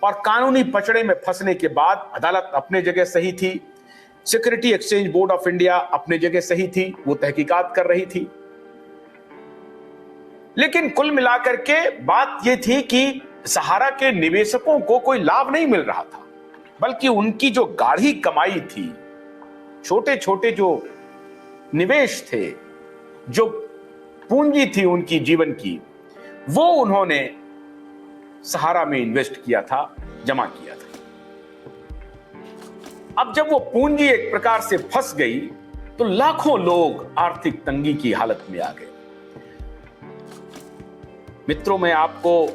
और कानूनी पचड़े में फंसने के बाद अदालत अपने जगह सही थी, security exchange board of India अपने जगह सही थी, वो तहकीकात कर रही थी। लेकिन कुल मिलाकर के बात यह थी कि सहारा के निवेशकों को कोई लाभ नहीं मिल रहा था, बल्कि उनकी जो गाढ़ी कमाई थी, छोटे छोटे जो निवेश थे, जो पूंजी थी उनकी जीवन की, वो उन्होंने सहारा में इन्वेस्ट किया था, जमा किया था। अब जब वो पूंजी एक प्रकार से फंस गई तो लाखों लोग आर्थिक तंगी की हालत में आ गए। मित्रों, मैं आपको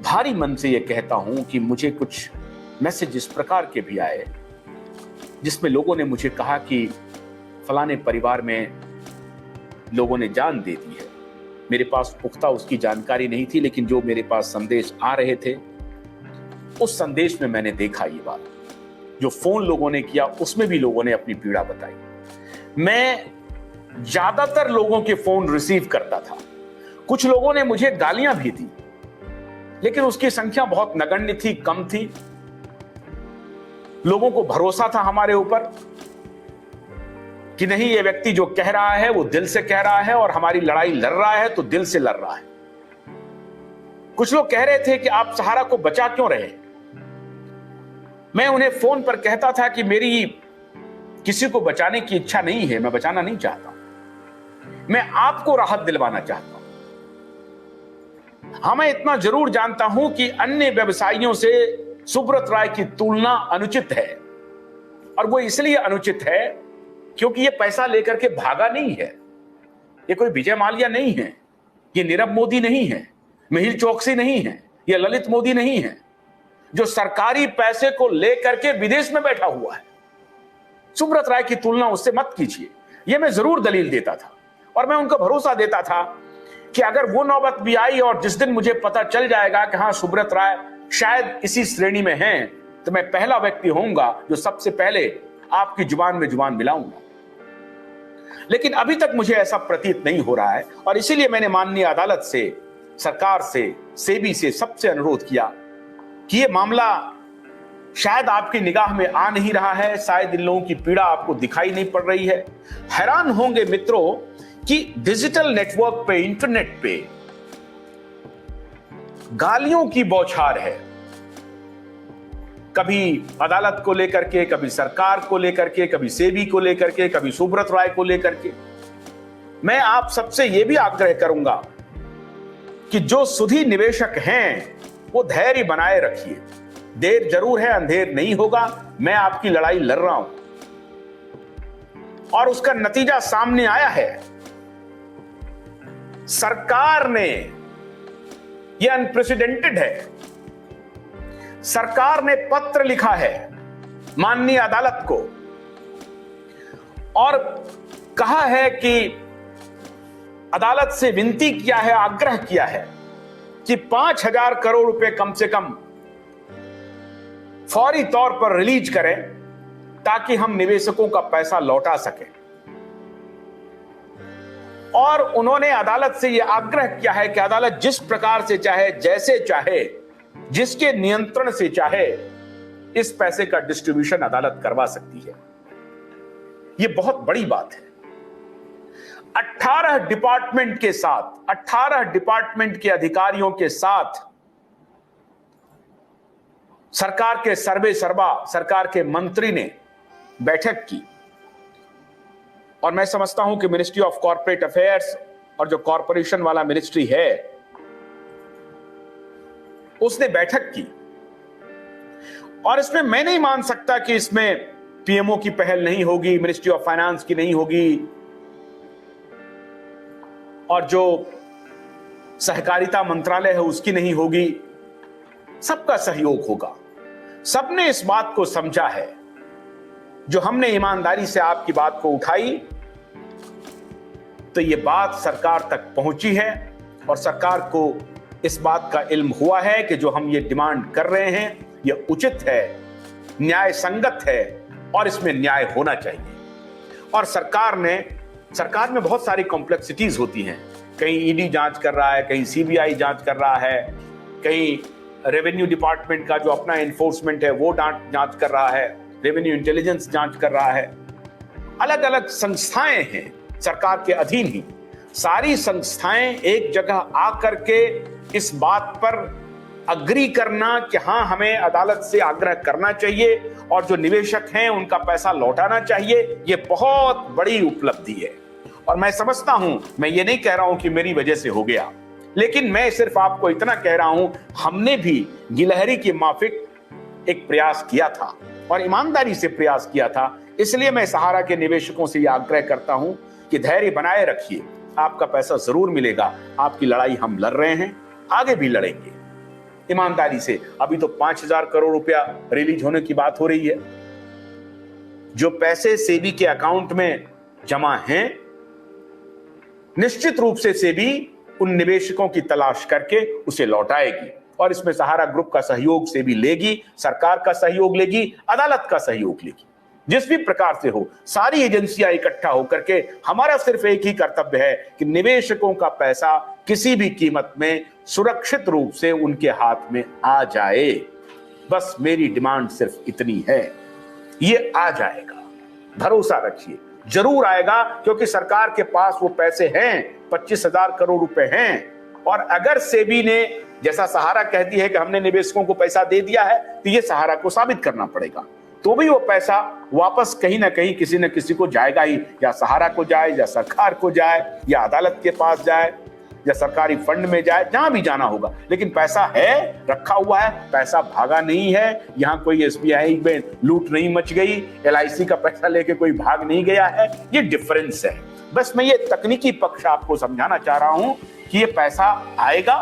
भारी मन से यह कहता हूं कि मुझे कुछ मैसेज इस प्रकार के भी आए जिसमें लोगों ने मुझे कहा कि फलाने परिवार में लोगों ने जान दे दी है। मेरे पास पुख्ता उसकी जानकारी नहीं थी, लेकिन जो मेरे पास संदेश आ रहे थे उस संदेश में मैंने देखा ये बात। जो फोन लोगों ने किया उसमें भी लोगों ने अपनी पीड़ा बताई। मैं ज्यादातर लोगों के फोन रिसीव करता था, कुछ लोगों ने मुझे गालियां भी दी, लेकिन उसकी संख्या बहुत नगण्य थी, कम थी। लोगों को भरोसा था हमारे ऊपर कि नहीं, ये व्यक्ति जो कह रहा है वो दिल से कह रहा है और हमारी लड़ाई लड़ रहा है तो दिल से लड़ रहा है। कुछ लोग कह रहे थे कि आप सहारा को बचा क्यों रहे। मैं उन्हें फोन पर कहता था कि मेरी किसी को बचाने की इच्छा नहीं है, मैं बचाना नहीं चाहता, मैं आपको राहत दिलवाना चाहता हूं। हाँ, मैं इतना जरूर जानता हूं कि अन्य व्यवसायियों से सुब्रत राय की तुलना अनुचित है, और वो इसलिए अनुचित है क्योंकि ये पैसा लेकर के भागा नहीं है। ये कोई विजय माल्या नहीं है, ये नीरव मोदी नहीं है, मिहिर चौकसी नहीं है, ये ललित मोदी नहीं है जो सरकारी पैसे को लेकर के विदेश में बैठा हुआ है। सुब्रत राय की तुलना उससे मत कीजिए, ये मैं जरूर दलील देता था। और मैं उनको भरोसा देता था कि अगर वो नौबत भी आई और जिस दिन मुझे पता चल जाएगा कि हाँ, सुब्रत राय शायद इसी श्रेणी में हैं, तो मैं पहला व्यक्ति होऊंगा जो सबसे पहले आपकी जुबान में जुबान मिलाऊंगा। लेकिन अभी तक मुझे ऐसा प्रतीत नहीं हो रहा है, और इसीलिए मैंने माननीय अदालत से, सरकार से, सेबी से सबसे अनुरोध किया कि यह मामला शायद आपकी निगाह में आ नहीं रहा है, शायद इन लोगों की पीड़ा आपको दिखाई नहीं पड़ रही है। हैरान होंगे मित्रों कि डिजिटल नेटवर्क पे, इंटरनेट पे गालियों की बौछार है, कभी अदालत को लेकर के, कभी सरकार को लेकर के, कभी सेबी को लेकर के, कभी सुब्रत राय को लेकर के। मैं आप सबसे यह भी आग्रह करूंगा कि जो सुधी निवेशक हैं वो धैर्य बनाए रखिए। देर जरूर है, अंधेर नहीं होगा। मैं आपकी लड़ाई लड़ रहा हूं और उसका नतीजा सामने आया है। सरकार ने, यह अनप्रेसिडेंटेड है, सरकार ने पत्र लिखा है माननीय अदालत को और कहा है कि अदालत से विनती किया है, आग्रह किया है कि 5,000 करोड़ रुपए कम से कम फौरी तौर पर रिलीज करें ताकि हम निवेशकों का पैसा लौटा सकें। और उन्होंने अदालत से यह आग्रह किया है कि अदालत जिस प्रकार से चाहे, जैसे चाहे, जिसके नियंत्रण से चाहे, इस पैसे का डिस्ट्रीब्यूशन अदालत करवा सकती है। यह बहुत बड़ी बात है। 18 डिपार्टमेंट के साथ, 18 डिपार्टमेंट के अधिकारियों के साथ सरकार के सर्वे सर्वा, सरकार के मंत्री ने बैठक की, और मैं समझता हूं कि मिनिस्ट्री ऑफ कॉर्पोरेट अफेयर्स और जो कॉर्पोरेशन वाला मिनिस्ट्री है उसने बैठक की। और इसमें मैं नहीं मान सकता कि इसमें पीएमओ की पहल नहीं होगी, मिनिस्ट्री ऑफ फाइनेंस की नहीं होगी, और जो सहकारिता मंत्रालय है उसकी नहीं होगी। सबका सहयोग होगा। सबने इस बात को समझा है। जो हमने ईमानदारी से आपकी बात को उठाई तो यह बात सरकार तक पहुंची है और सरकार को इस बात का इल्म हुआ है कि जो हम ये डिमांड कर रहे हैं यह उचित है, न्याय संगत है और इसमें न्याय होना चाहिए। और सरकार में बहुत सारी कॉम्प्लेक्सिटीज होती हैं। कहीं ईडी जांच कर रहा है, कहीं सीबीआई जांच कर रहा है, कहीं रेवेन्यू डिपार्टमेंट का जो अपना एनफोर्समेंट है वो जांच कर रहा है, रेवेन्यू इंटेलिजेंस जांच कर रहा है, अलग अलग संस्थाएं हैं सरकार के अधीन ही। सारी संस्थाएं एक जगह आकर के इस बात पर अग्री करना कि हाँ हमें अदालत से आग्रह करना चाहिए और जो निवेशक हैं उनका पैसा लौटाना चाहिए, ये बहुत बड़ी उपलब्धि है। और मैं समझता हूं, मैं ये नहीं कह रहा हूं कि मेरी वजह से हो गया, लेकिन मैं सिर्फ आपको इतना कह रहा हूं, हमने भी गिलहरी की माफिक एक प्रयास किया था और ईमानदारी से प्रयास किया था। इसलिए मैं सहारा के निवेशकों से यह आग्रह करता हूं कि धैर्य बनाए रखिए, आपका पैसा जरूर मिलेगा। आपकी लड़ाई हम लड़ रहे हैं, आगे भी लड़ेंगे ईमानदारी से। अभी तो 5,000 करोड़ रुपया रिलीज होने की बात हो रही है। जो पैसे सेबी के अकाउंट में जमा हैं, निश्चित रूप से सेबी उन निवेशकों की तलाश करके उसे लौटाएगी और इसमें सहारा ग्रुप का सहयोग सेबी लेगी, सरकार का सहयोग लेगी, अदालत का सहयोग लेगी। जिस भी प्रकार से हो, सारी एजेंसियां इकट्ठा होकर के, हमारा सिर्फ एक ही कर्तव्य है कि निवेशकों का पैसा किसी भी कीमत में सुरक्षित रूप से उनके हाथ में आ जाए। बस मेरी डिमांड सिर्फ इतनी है, ये आ जाएगा, भरोसा रखिए, जरूर आएगा, क्योंकि सरकार के पास वो पैसे हैं, 25,000 करोड़ रुपए हैं। और अगर सेबी ने, जैसा सहारा कहती है कि हमने निवेशकों को पैसा दे दिया है, तो ये सहारा को साबित करना पड़ेगा, तो भी वो पैसा वापस कहीं ना कहीं किसी न किसी को जाएगा ही, या सहारा को जाए, या सरकार को जाए, या अदालत के पास जाए, या सरकारी फंड में जाए, जहां भी जाना होगा। लेकिन पैसा है, रखा हुआ है, पैसा भागा नहीं है। यहां कोई एसबीआई में लूट नहीं मच गई, एलआईसी का पैसा लेके कोई भाग नहीं गया है, ये डिफरेंस है। बस मैं ये तकनीकी पक्ष आपको समझाना चाह रहा हूं कि ये पैसा आएगा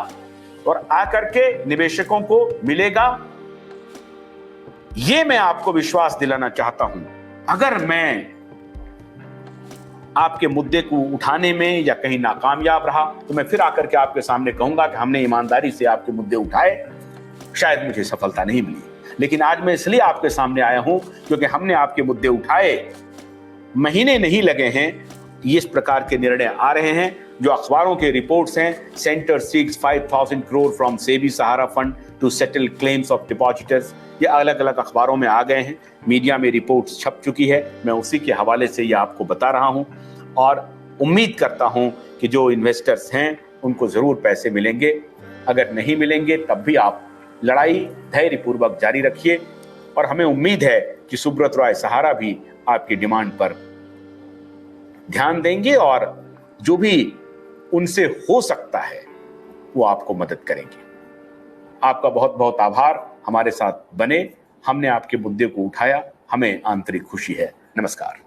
और आकर के निवेशकों को मिलेगा। ये मैं आपको विश्वास दिलाना चाहता हूं। अगर मैं आपके मुद्दे को उठाने में या कहीं नाकामयाब रहा, तो मैं फिर आकर के आपके सामने कहूंगा कि हमने ईमानदारी से आपके मुद्दे उठाए, शायद मुझे सफलता नहीं मिली। लेकिन आज मैं इसलिए आपके सामने आया हूं क्योंकि हमने आपके मुद्दे उठाए, महीने नहीं लगे हैं, इस प्रकार के निर्णय आ रहे हैं। जो अखबारों के रिपोर्ट्स हैं, centre seeks 5,000 crore from SEBI Sahara fund to settle claims of depositors, ये अलग अलग अखबारों में आ गए हैं, मीडिया में रिपोर्ट्स छप चुकी है। मैं उसी के हवाले से ये आपको बता रहा हूं और उम्मीद करता हूं कि जो इन्वेस्टर्स हैं उनको जरूर पैसे मिलेंगे। अगर नहीं मिलेंगे तब भी आप लड़ाई धैर्यपूर्वक जारी रखिए और हमें उम्मीद है कि सुब्रत रॉय सहारा भी आपकी डिमांड पर ध्यान देंगे और जो भी उनसे हो सकता है वो आपको मदद करेंगे। आपका बहुत बहुत आभार, हमारे साथ बने, हमने आपके मुद्दे को उठाया, हमें आंतरिक खुशी है। नमस्कार।